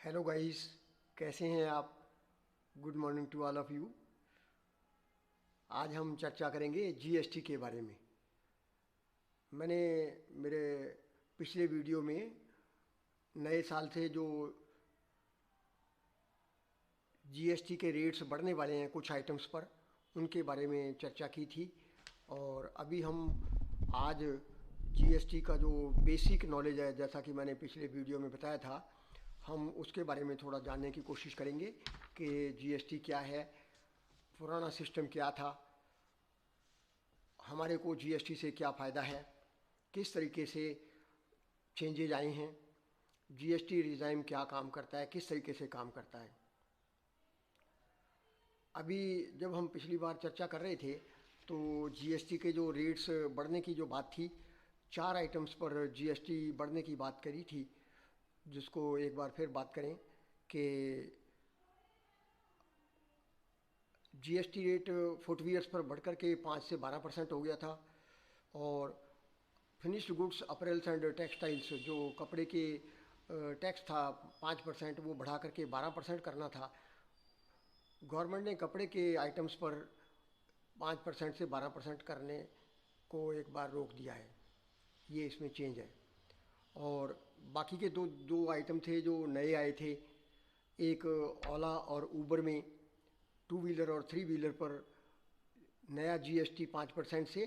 Hello guys, कैसे हैं आप। Good morning to all of you. आज हम चर्चा करेंगे जीएसटी के बारे में। मैंने मेरे पिछले वीडियो में नए साल से जो जीएसटी के रेट्स बढ़ने वाले हैं कुछ आइटम्स पर, उनके बारे में चर्चा की थी। और अभी हम आज जीएसटी का जो बेसिक नॉलेज है, जैसा कि मैंने पिछले वीडियो में बताया था, हम उसके बारे में थोड़ा जानने की कोशिश करेंगे कि जीएसटी क्या है, पुराना सिस्टम क्या था, हमारे को जीएसटी से क्या फ़ायदा है, किस तरीके से चेंजेज आए हैं, जीएसटी रिजाइम क्या काम करता है, किस तरीके से काम करता है। अभी जब हम पिछली बार चर्चा कर रहे थे तो जीएसटी के जो रेट्स बढ़ने की जो बात थी, 4 आइटम्स पर जीएसटी बढ़ने की बात करी थी, जिसको एक बार फिर बात करें कि जीएसटी रेट फुटवियर्स पर बढ़कर के 5 से 12% हो गया था। और finished goods, apparels and textiles, जो कपड़े के टैक्स था 5%, वो बढ़ा करके 12% करना था। गवर्नमेंट ने कपड़े के आइटम्स पर 5% से 12% करने को एक बार रोक दिया है। ये इसमें चेंज है। और बाकी के दो दो आइटम थे जो नए आए थे। एक ओला और ऊबर में 2 व्हीलर और 3 व्हीलर पर नया जीएसटी 5% से,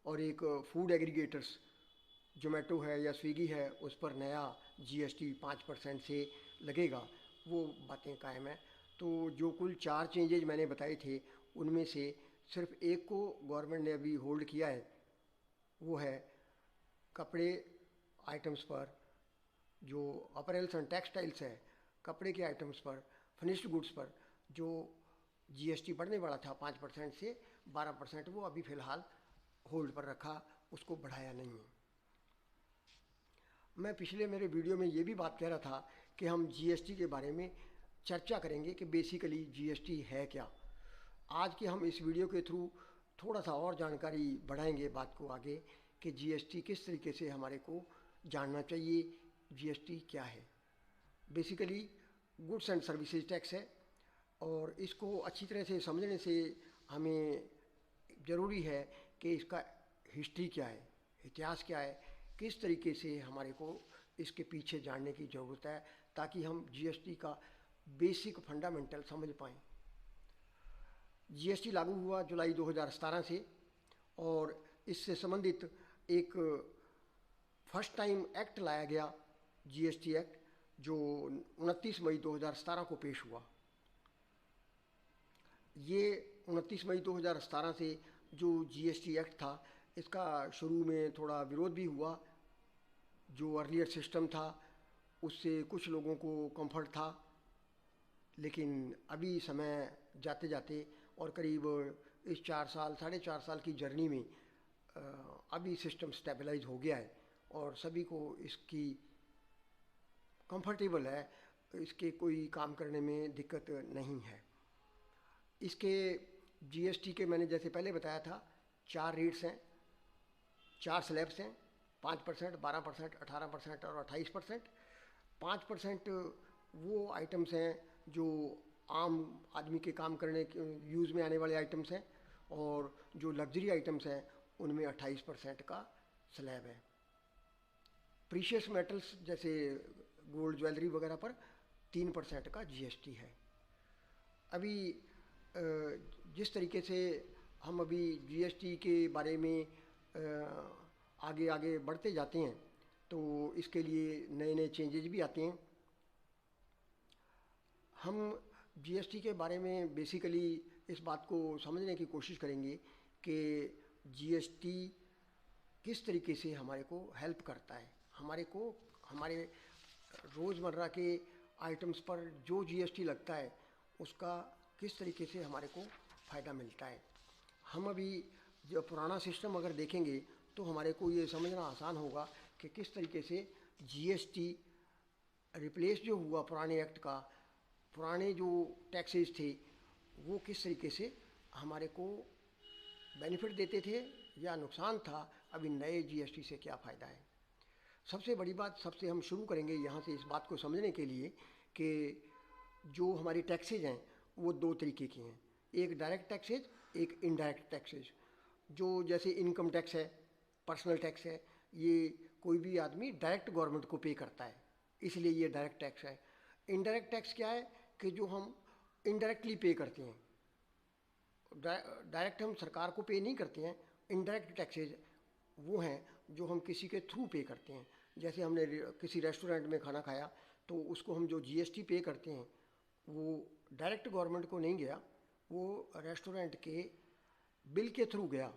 और एक फूड एग्रीगेटर्स जोमेटो है या स्विगी है, उस पर नया जीएसटी 5% से लगेगा। वो बातें कायम है। तो जो कुल 4 चेंजेज मैंने बताए थे, उनमें से सिर्फ एक को गवर्नमेंट ने अभी होल्ड किया है। वो है कपड़े आइटम्स पर, जो अपरेल्स एंड टेक्सटाइल्स है, कपड़े के आइटम्स पर, फिनिश्ड गुड्स पर जो जीएसटी बढ़ने वाला था 5% से 12%, वो अभी फ़िलहाल होल्ड पर रखा, उसको बढ़ाया नहीं है। मैं पिछले मेरे वीडियो में ये भी बात कह रहा था कि हम जीएसटी के बारे में चर्चा करेंगे कि बेसिकली जीएसटी है क्या। आज के हम इस वीडियो के थ्रू थोड़ा सा और जानकारी बढ़ाएंगे बात को आगे, कि जीएसटी किस तरीके से हमारे को जानना चाहिए, जीएसटी क्या है। Basically goods and services tax है, और इसको अच्छी तरह से समझने से हमें ज़रूरी है कि इसका हिस्ट्री क्या है, इतिहास क्या है, किस तरीके से हमारे को इसके पीछे जानने की ज़रूरत है, ताकि हम जीएसटी का बेसिक फंडामेंटल समझ पाएँ। जीएसटी लागू हुआ जुलाई 2017 से, और इससे संबंधित एक फर्स्ट टाइम एक्ट लाया गया, जीएसटी एक्ट, जो 29 मई 2017 को पेश हुआ। ये 29 मई 2017 से जो जीएसटी एक्ट था, इसका शुरू में थोड़ा विरोध भी हुआ। जो अर्लियर सिस्टम था उससे कुछ लोगों को कंफर्ट था, लेकिन अभी समय जाते जाते और करीब इस 4 साल 4.5 साल की जर्नी में अभी सिस्टम स्टेबलाइज हो गया है और सभी को इसकी कंफर्टेबल है, इसके कोई काम करने में दिक्कत नहीं है। इसके जीएसटी के मैंने जैसे पहले बताया था, 4 रेट्स हैं, 4 स्लैब्स हैं, 5%, 12%, 18% और 28%। 5% वो आइटम्स हैं जो आम आदमी के काम करने के यूज़ में आने वाले आइटम्स हैं, और जो लग्जरी आइटम्स हैं उनमें 28% का स्लैब है। प्रीशियस मेटल्स जैसे गोल्ड, ज्वेलरी वगैरह पर 3% का जीएसटी है। अभी जिस तरीके से हम अभी जीएसटी के बारे में आगे आगे बढ़ते जाते हैं, तो इसके लिए नए नए चेंजेज भी आते हैं। हम जीएसटी के बारे में बेसिकली इस बात को समझने की कोशिश करेंगे कि जीएसटी किस तरीके से हमारे को हेल्प करता है, हमारे को हमारे रोज़मर्रा के आइटम्स पर जो जीएसटी लगता है उसका किस तरीके से हमारे को फ़ायदा मिलता है। हम अभी जो पुराना सिस्टम अगर देखेंगे तो हमारे को ये समझना आसान होगा कि किस तरीके से जीएसटी रिप्लेस जो हुआ पुराने एक्ट का, पुराने जो टैक्सेस थे वो किस तरीके से हमारे को बेनिफिट देते थे या नुकसान था, अभी नए जीएसटी से क्या फ़ायदा है। सबसे बड़ी बात, सबसे हम शुरू करेंगे यहाँ से इस बात को समझने के लिए कि जो हमारी टैक्सेज हैं वो दो तरीके की हैं, एक डायरेक्ट टैक्सेज, एक इनडायरेक्ट टैक्सेज। जो जैसे इनकम टैक्स है, पर्सनल टैक्स है, ये कोई भी आदमी डायरेक्ट गवर्नमेंट को पे करता है, इसलिए ये डायरेक्ट टैक्स है। इनडायरेक्ट टैक्स क्या है कि जो हम इनडायरेक्टली पे करते हैं, डायरेक्ट हम सरकार को पे नहीं करते हैं। इनडायरेक्ट टैक्सेज वो हैं जो हम किसी के थ्रू पे करते हैं। जैसे हमने किसी रेस्टोरेंट में खाना खाया तो उसको हम जो जीएसटी पे करते हैं वो डायरेक्ट गवर्नमेंट को नहीं गया, वो रेस्टोरेंट के बिल के थ्रू गया,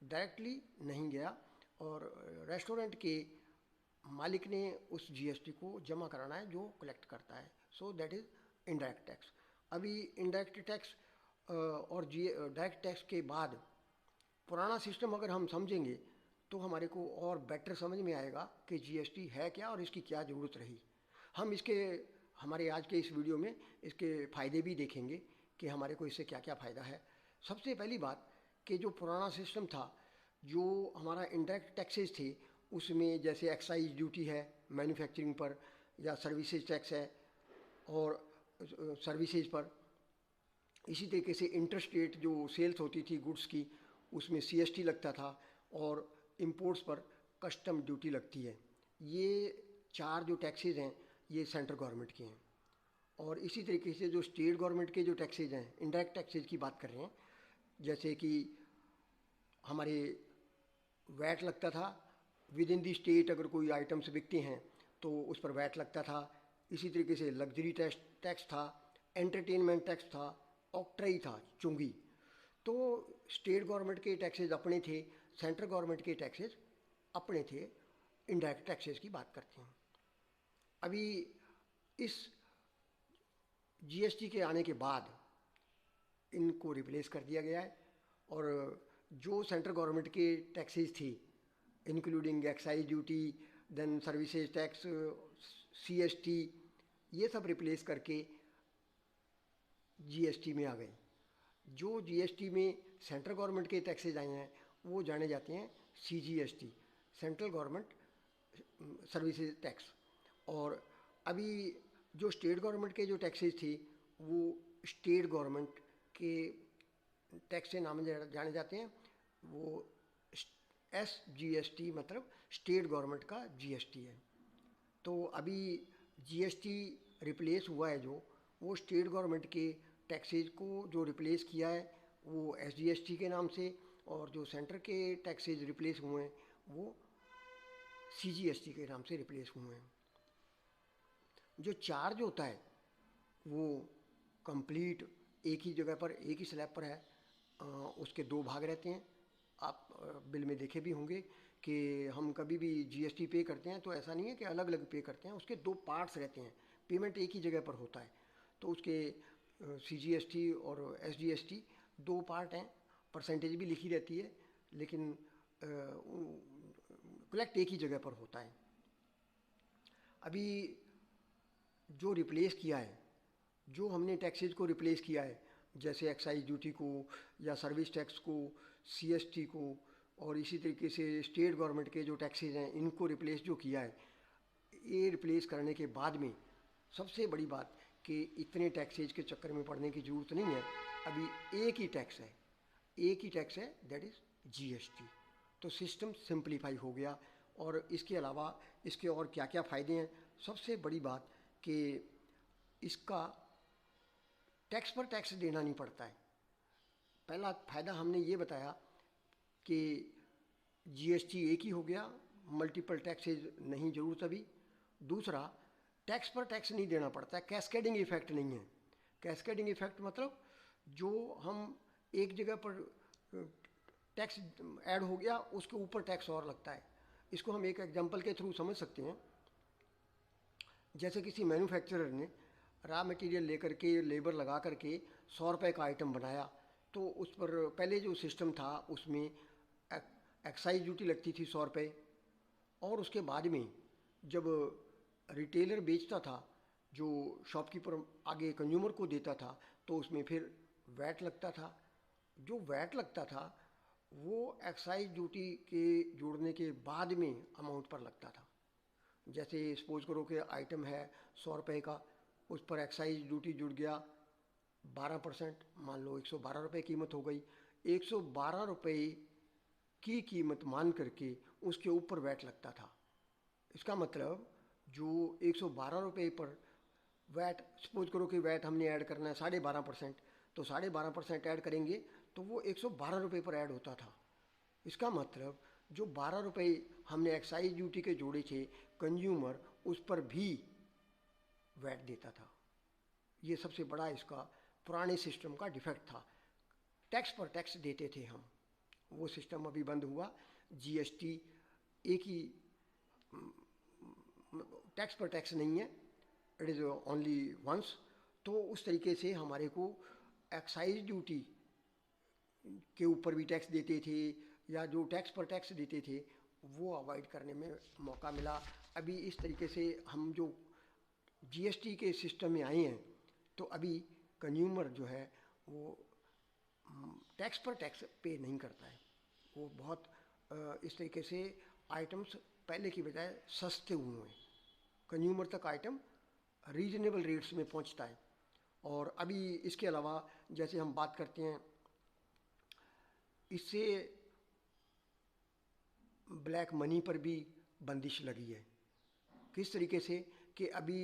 डायरेक्टली नहीं गया। और रेस्टोरेंट के मालिक ने उस जीएसटी को जमा कराना है जो कलेक्ट करता है। So that is indirect tax. अभी इनडायरेक्ट टैक्स और डायरेक्ट टैक्स के बाद पुराना सिस्टम अगर हम समझेंगे तो हमारे को और बेटर समझ में आएगा कि जीएसटी है क्या और इसकी क्या ज़रूरत रही। हम इसके हमारे आज के इस वीडियो में इसके फ़ायदे भी देखेंगे कि हमारे को इससे क्या क्या फ़ायदा है। सबसे पहली बात कि जो पुराना सिस्टम था, जो हमारा इंडायरेक्ट टैक्सेस थे, उसमें जैसे एक्साइज ड्यूटी है मैन्युफैक्चरिंग पर, या सर्विसेज टैक्स है और सर्विसेज पर। इसी तरीके से इंटरस्टेट जो सेल्स होती थी गुड्स की, उसमें सीएसटी लगता था, और इंपोर्ट्स पर कस्टम ड्यूटी लगती है। ये चार जो टैक्सेज हैं ये सेंट्रल गवर्नमेंट के हैं। और इसी तरीके से जो स्टेट गवर्नमेंट के जो टैक्सेज हैं, इनडायरेक्ट टैक्सेज की बात कर रहे हैं, जैसे कि हमारे वैट लगता था विद इन दी स्टेट, अगर कोई आइटम्स बिकते हैं तो उस पर वैट लगता था। इसी तरीके से लग्जरी टैक्स था, एंटरटेनमेंट टैक्स था, ऑक्ट्राई था, चुंगी। तो स्टेट गवर्नमेंट के टैक्सेज अपने थे, सेंट्रल गवर्नमेंट के टैक्सेज अपने थे। इनडायरेक्ट टैक्सेज की बात करते हैं। अभी इस जीएसटी के आने के बाद इनको रिप्लेस कर दिया गया है, और जो सेंट्रल गवर्नमेंट के टैक्सेज थी including excise duty, then services tax, CST, ये सब रिप्लेस करके जीएसटी में आ गए। जो जीएसटी में सेंट्रल गवर्नमेंट के टैक्सेज आए हैं वो जाने जाते हैं CGST, central government services tax. और अभी जो स्टेट गवर्नमेंट के जो टैक्सेज थे वो स्टेट गवर्नमेंट के टैक्स से नाम जाने जाते हैं। वो SGST मतलब स्टेट गवर्नमेंट का जीएसटी है। तो अभी जीएसटी रिप्लेस हुआ है, जो वो स्टेट गवर्नमेंट के टैक्सेज को जो रिप्लेस किया है वो SGST के नाम से, और जो सेंटर के टैक्सेज रिप्लेस हुए हैं वो CGST के नाम से रिप्लेस हुए हैं। जो चार्ज होता है वो कंप्लीट एक ही जगह पर, एक ही स्लैब पर है। उसके दो भाग रहते हैं। आप बिल में देखे भी होंगे कि हम कभी भी जीएसटी पे करते हैं तो ऐसा नहीं है कि अलग अलग पे करते हैं, उसके दो पार्ट्स रहते हैं, पेमेंट एक ही जगह पर होता है। तो उसके CGST और SGST दो पार्ट हैं, परसेंटेज भी लिखी रहती है, लेकिन कलेक्ट एक ही जगह पर होता है। अभी जो रिप्लेस किया है, जो हमने टैक्सेज को रिप्लेस किया है, जैसे एक्साइज ड्यूटी को या सर्विस टैक्स को, CST को, और इसी तरीके से स्टेट गवर्नमेंट के जो टैक्सेज हैं इनको रिप्लेस जो किया है, ये रिप्लेस करने के बाद में सबसे बड़ी बात कि इतने टैक्सेज के चक्कर में पड़ने की ज़रूरत नहीं है। अभी एक ही टैक्स है, एक ही टैक्स है, दैट इज़ GST। तो सिस्टम सिंप्लीफाई हो गया। और इसके अलावा इसके और क्या क्या फ़ायदे हैं, सबसे बड़ी बात कि इसका टैक्स पर टैक्स देना नहीं पड़ता है। पहला फ़ायदा हमने ये बताया कि GST एक ही हो गया, मल्टीपल टैक्सेज नहीं ज़रूरत अभी। दूसरा, टैक्स पर टैक्स नहीं देना पड़ता है, कैस्केडिंग इफेक्ट नहीं है। कैस्केडिंग इफेक्ट मतलब जो हम एक जगह पर टैक्स ऐड हो गया उसके ऊपर टैक्स और लगता है। इसको हम एक एग्जांपल के थ्रू समझ सकते हैं। जैसे किसी मैन्युफैक्चरर ने रॉ मटेरियल लेकर के, लेबर लगा करके 100 रुपये का आइटम बनाया, तो उस पर पहले जो सिस्टम था उसमें एक्साइज ड्यूटी लगती थी 100 रुपये, और उसके बाद में जब रिटेलर बेचता था, जो शॉपकीपर आगे कंज्यूमर को देता था, तो उसमें फिर वैट लगता था। जो वैट लगता था वो एक्साइज ड्यूटी के जोड़ने के बाद में अमाउंट पर लगता था। जैसे सपोज करो कि आइटम है 100 रुपये का, उस पर एक्साइज ड्यूटी जुड़ गया 12%, मान लो 112 रुपये कीमत हो गई। 112 रुपये की कीमत मान करके उसके ऊपर वैट लगता था। इसका मतलब जो 112 रुपये पर वैट, सपोज करो कि वैट हमने ऐड करना है 12.5%, तो 12.5% ऐड करेंगे तो वो 112 रुपये पर ऐड होता था। इसका मतलब जो 12 रुपये हमने एक्साइज ड्यूटी के जोड़े थे, कंज्यूमर उस पर भी वैट देता था। ये सबसे बड़ा इसका पुराने सिस्टम का डिफेक्ट था। टैक्स पर टैक्स देते थे हम, वो सिस्टम अभी बंद हुआ। जीएसटी एक ही, टैक्स पर टैक्स नहीं है, इट इज़ ओनली वंस। तो उस तरीके से हमारे को एक्साइज ड्यूटी के ऊपर भी टैक्स देते थे, या जो टैक्स पर टैक्स देते थे वो अवॉइड करने में मौका मिला। अभी इस तरीके से हम जो जीएसटी के सिस्टम में आए हैं, तो अभी कंज्यूमर जो है वो टैक्स पर टैक्स पे नहीं करता है। वो बहुत इस तरीके से आइटम्स पहले की बजाय सस्ते हुए हैं, कंज्यूमर तक आइटम रीजनेबल रेट्स में पहुंचता है। और अभी इसके अलावा जैसे हम बात करते हैं, इससे ब्लैक मनी पर भी बंदिश लगी है। किस तरीके से कि अभी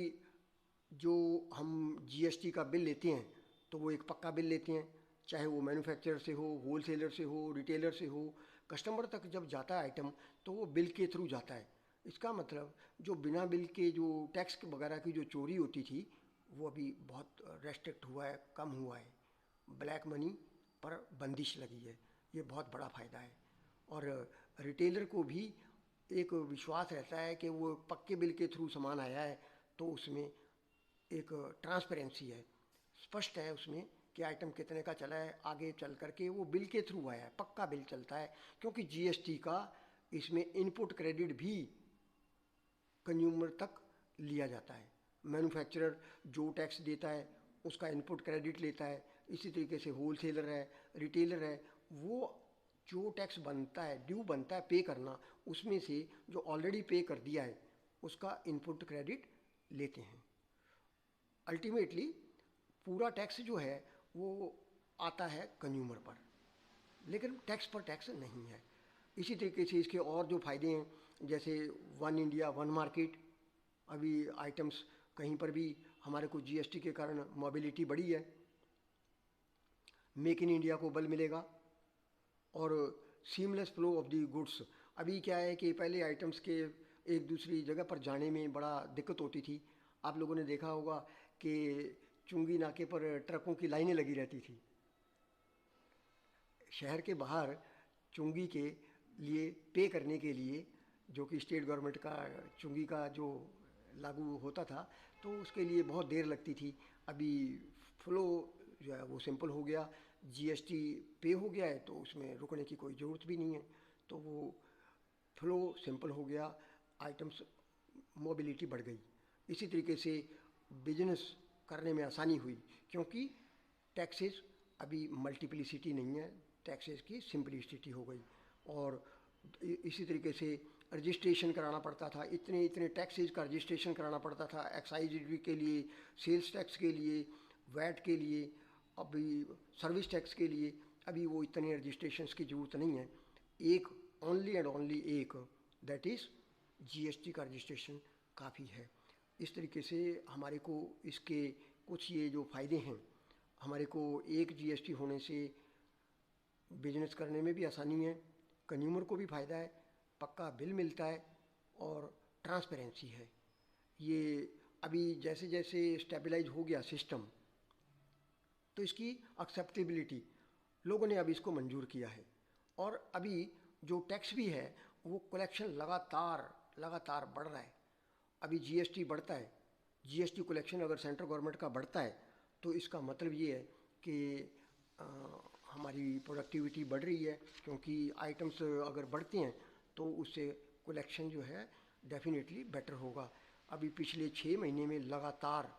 जो हम जीएसटी का बिल लेते हैं तो वो एक पक्का बिल लेते हैं, चाहे वो मैन्युफैक्चरर से हो, होलसेलर से हो, रिटेलर से हो। कस्टमर तक जब जाता है आइटम तो वो बिल के थ्रू जाता है। इसका मतलब जो बिना बिल के जो टैक्स वगैरह की जो चोरी होती थी वो अभी बहुत रेस्ट्रिक्ट हुआ है, कम हुआ है। ब्लैक मनी पर बंदिश लगी है, ये बहुत बड़ा फ़ायदा है। और रिटेलर को भी एक विश्वास रहता है कि वो पक्के बिल के थ्रू सामान आया है, तो उसमें एक ट्रांसपेरेंसी है, स्पष्ट है उसमें कि आइटम कितने का चला है। आगे चल करके वो बिल के थ्रू आया है, पक्का बिल चलता है, क्योंकि जीएसटी का इसमें इनपुट क्रेडिट भी कंज्यूमर तक लिया जाता है। मैन्युफैक्चरर जो टैक्स देता है उसका इनपुट क्रेडिट लेता है। इसी तरीके से होलसेलर है, रिटेलर है, वो जो टैक्स बनता है, ड्यू बनता है पे करना, उसमें से जो ऑलरेडी पे कर दिया है उसका इनपुट क्रेडिट लेते हैं। अल्टीमेटली पूरा टैक्स जो है वो आता है कंज्यूमर पर, लेकिन टैक्स पर टैक्स नहीं है। इसी तरीके से इसके और जो फ़ायदे हैं, जैसे वन इंडिया वन मार्केट, अभी आइटम्स कहीं पर भी हमारे को जीएसटी के कारण मोबिलिटी बढ़ी है, मेक इन इंडिया को बल मिलेगा। और seamless flow of the goods, अभी क्या है कि पहले आइटम्स के एक दूसरी जगह पर जाने में बड़ा दिक्कत होती थी। आप लोगों ने देखा होगा कि चुंगी नाके पर ट्रकों की लाइनें लगी रहती थी। शहर के बाहर चुंगी के लिए पे करने के लिए, जो कि स्टेट गवर्नमेंट का चुंगी का जो लागू होता था, तो उसके लिए बहुत देर लगती थी। अभी फ्लो जो है वो सिंपल हो गया, जीएसटी पे हो गया है तो उसमें रुकने की कोई ज़रूरत भी नहीं है, तो वो फ्लो सिंपल हो गया, आइटम्स मोबिलिटी बढ़ गई। इसी तरीके से बिजनेस करने में आसानी हुई, क्योंकि टैक्सेस अभी मल्टीप्लिसिटी नहीं है, टैक्सेस की सिंपलिसिटी हो गई। और इसी तरीके से रजिस्ट्रेशन कराना पड़ता था, इतने इतने टैक्सेस का रजिस्ट्रेशन कराना पड़ता था, एक्साइज ड्यूटी के लिए, सेल्स टैक्स के लिए, वैट के लिए, अभी सर्विस टैक्स के लिए। अभी वो इतने रजिस्ट्रेशंस की ज़रूरत नहीं है, एक ओनली एंड ओनली एक, दैट इज़ जीएसटी का रजिस्ट्रेशन काफ़ी है। इस तरीके से हमारे को इसके कुछ ये जो फ़ायदे हैं, हमारे को एक जीएसटी होने से बिजनेस करने में भी आसानी है, कंज्यूमर को भी फ़ायदा है, पक्का बिल मिलता है और ट्रांसपेरेंसी है। ये अभी जैसे जैसे स्टेबलाइज हो गया सिस्टम, तो इसकी एक्सेप्टेबिलिटी लोगों ने अभी इसको मंजूर किया है। और अभी जो टैक्स भी है वो कलेक्शन लगातार लगातार बढ़ रहा है। अभी जीएसटी बढ़ता है, जीएसटी कलेक्शन अगर सेंट्रल गवर्नमेंट का बढ़ता है तो इसका मतलब ये है कि हमारी प्रोडक्टिविटी बढ़ रही है, क्योंकि आइटम्स अगर बढ़ते हैं तो उससे कलेक्शन जो है डेफिनेटली बेटर होगा। अभी पिछले 6 महीने में लगातार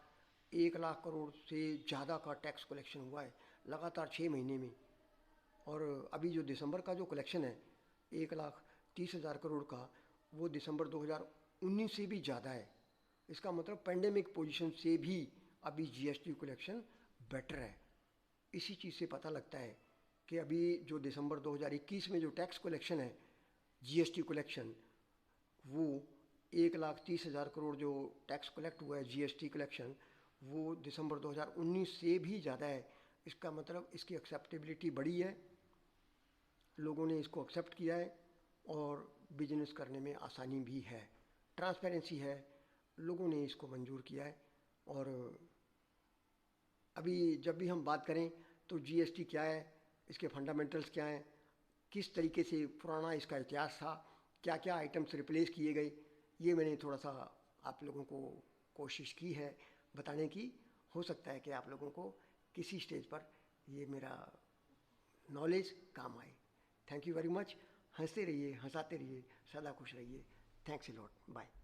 1 लाख करोड़ से ज़्यादा का टैक्स कलेक्शन हुआ है, लगातार 6 महीने में। और अभी जो दिसंबर का जो कलेक्शन है 1,30,000 करोड़ का, वो दिसंबर 2019 से भी ज़्यादा है। इसका मतलब पेंडेमिक पोजीशन से भी अभी जीएसटी कलेक्शन बेटर है। इसी चीज़ से पता लगता है कि अभी जो दिसंबर 2021 में जो टैक्स कलेक्शन है, जीएसटी कलेक्शन, वो 1,30,000 करोड़ जो टैक्स कलेक्ट हुआ है जीएसटी कलेक्शन, वो दिसंबर 2019 से भी ज़्यादा है। इसका मतलब इसकी एक्सेप्टेबिलिटी बढ़ी है, लोगों ने इसको एक्सेप्ट किया है और बिजनेस करने में आसानी भी है, ट्रांसपेरेंसी है, लोगों ने इसको मंजूर किया है। और अभी जब भी हम बात करें तो जीएसटी क्या है, इसके फंडामेंटल्स क्या हैं, किस तरीके से पुराना इसका इतिहास था, क्या क्या आइटम्स रिप्लेस किए गए, ये मैंने थोड़ा सा आप लोगों को कोशिश की है बताने की। हो सकता है कि आप लोगों को किसी स्टेज पर ये मेरा नॉलेज काम आए। Thank you very much. हंसते रहिए, हंसाते रहिए, सदा खुश रहिए। Thanks a lot, bye.